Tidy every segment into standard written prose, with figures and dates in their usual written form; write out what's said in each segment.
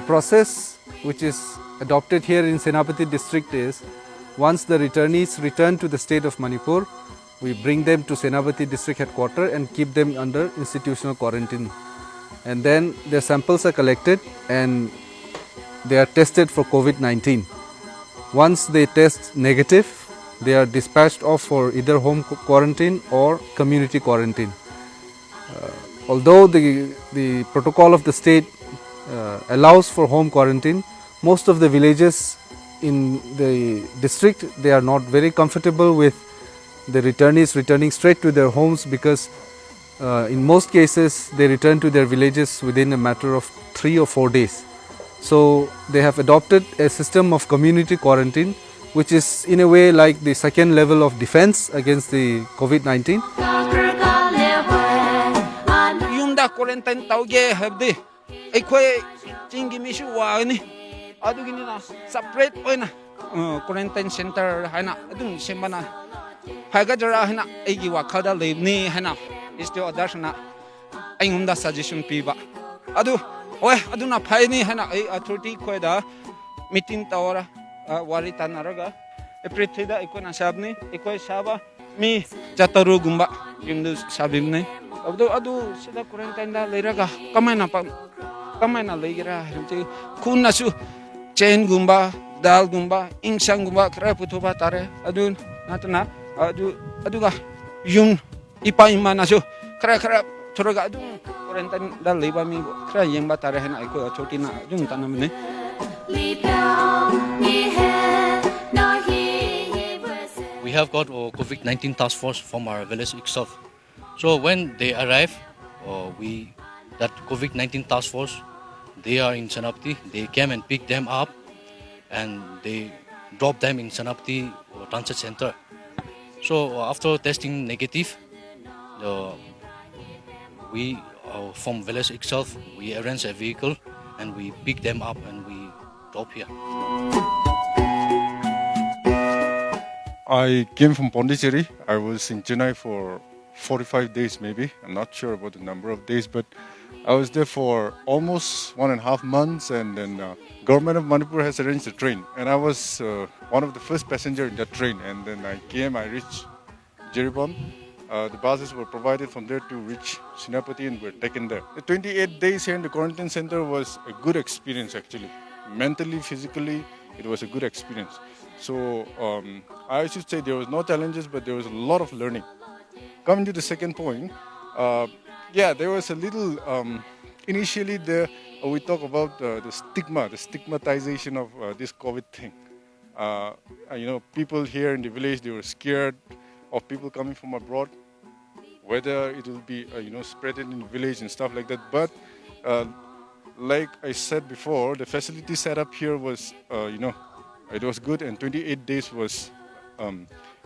process which is adopted here in Senapati district is, once the returnees return to the state of Manipur, we bring them to Senapati district headquarters and keep them under institutional quarantine. And then their samples are collected and they are tested for COVID-19. Once they test negative, they are dispatched off for either home quarantine or community quarantine. Although the protocol of the state allows for home quarantine, most of the villages in the district, they are not very comfortable with the returnees returning straight to their homes, because in most cases they return to their villages within a matter of 3 or 4 days. So they have adopted a system of community quarantine, which is in a way like the second level of defense against the COVID-19. Yumda quarantine tauge habdi aikoi chingi misu wani adugini na separate oina quarantine center haina adung sembana haga jara haina aigi wakhada lebni haina isto adashna aingumda suggestion piba adu oi aduna phaini haina ai authority khoida meeting tawara wari tanaraga April 3 da ikona sabni ikoi saba mi jataru gumba yumdu sabimne adu sida quarantine da leiraga kamaina leigira hamti kunna su chain gumba dal gumba insang gumba kra putuba tare adu natna aduga yum ipa imana su kra thoroga adu quarantine da leiba mi kra yengba tare hena iko chotina jung tanamne We have got a COVID-19 task force from our village itself. So when they arrive, that COVID-19 task force, they are in Senapati. They came and pick them up, and they drop them in Senapati transit center. So after testing negative, we from village itself, we arrange a vehicle and we pick them up and we drop here. I came from Pondicherry. I was in Chennai for 45 days maybe. I'm not sure about the number of days, but I was there for almost 1.5 months, and then government of Manipur has arranged a train, and I was one of the first passenger in that train. And then I reached Jiribam. The buses were provided from there to reach Senapati and were taken there. The 28 days here in the quarantine center was a good experience actually. Mentally, physically, it was a good experience. So I should say there was no challenges, but there was a lot of learning. Coming to the second point, there was a little, initially we talk about the stigmatization of this COVID thing. People here in the village, they were scared of people coming from abroad, whether it will be, spread in the village and stuff like that. But like I said before, the facility set up here was, it was good, and 28 days was,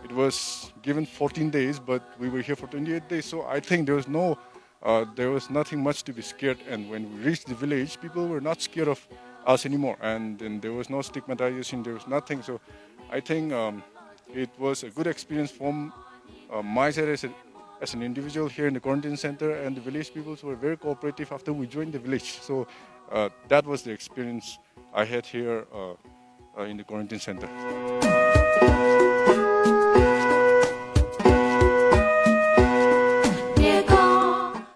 it was given 14 days, but we were here for 28 days. So I think there was nothing much to be scared. And when we reached the village, people were not scared of us anymore. And then there was no stigmatization, there was nothing. So I think it was a good experience from my side as an individual here in the quarantine center, and the village people were very cooperative after we joined the village. So that was the experience I had here in the quarantine center.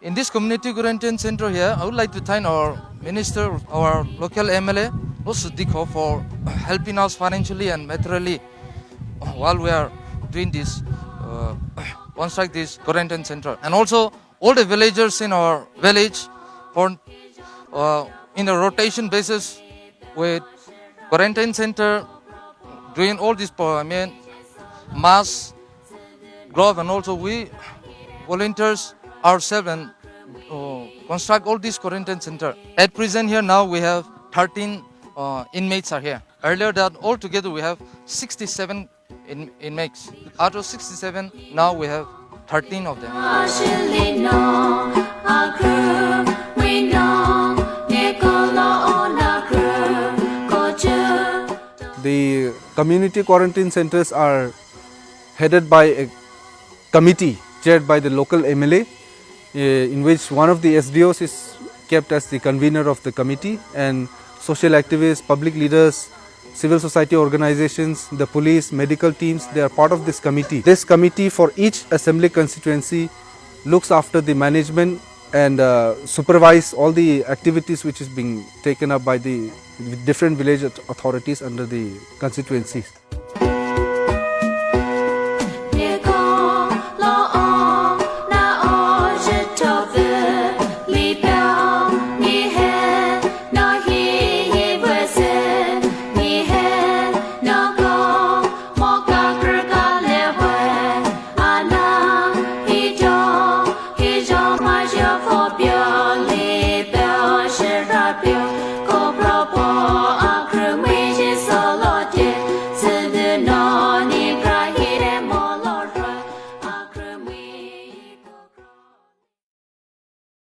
In this community quarantine center here, I would like to thank our minister, our local MLA, also Dikho, for helping us financially and materially while we are doing this, construct this quarantine center. And also all the villagers in our village for in a rotation basis with quarantine center doing all this, mask, glove, and also we volunteers ourselves and construct all this quarantine center. At present here now we have 13 inmates are here. Earlier that all together we have 67 inmates. Out of 67 now we have 13 of them. The community quarantine centers are headed by a committee chaired by the local MLA, in which one of the SDOs is kept as the convener of the committee, and social activists, public leaders, civil society organizations, the police, medical teams, they are part of this committee. This committee for each assembly constituency looks after the management and supervise all the activities which is being taken up by the different village authorities under the constituencies.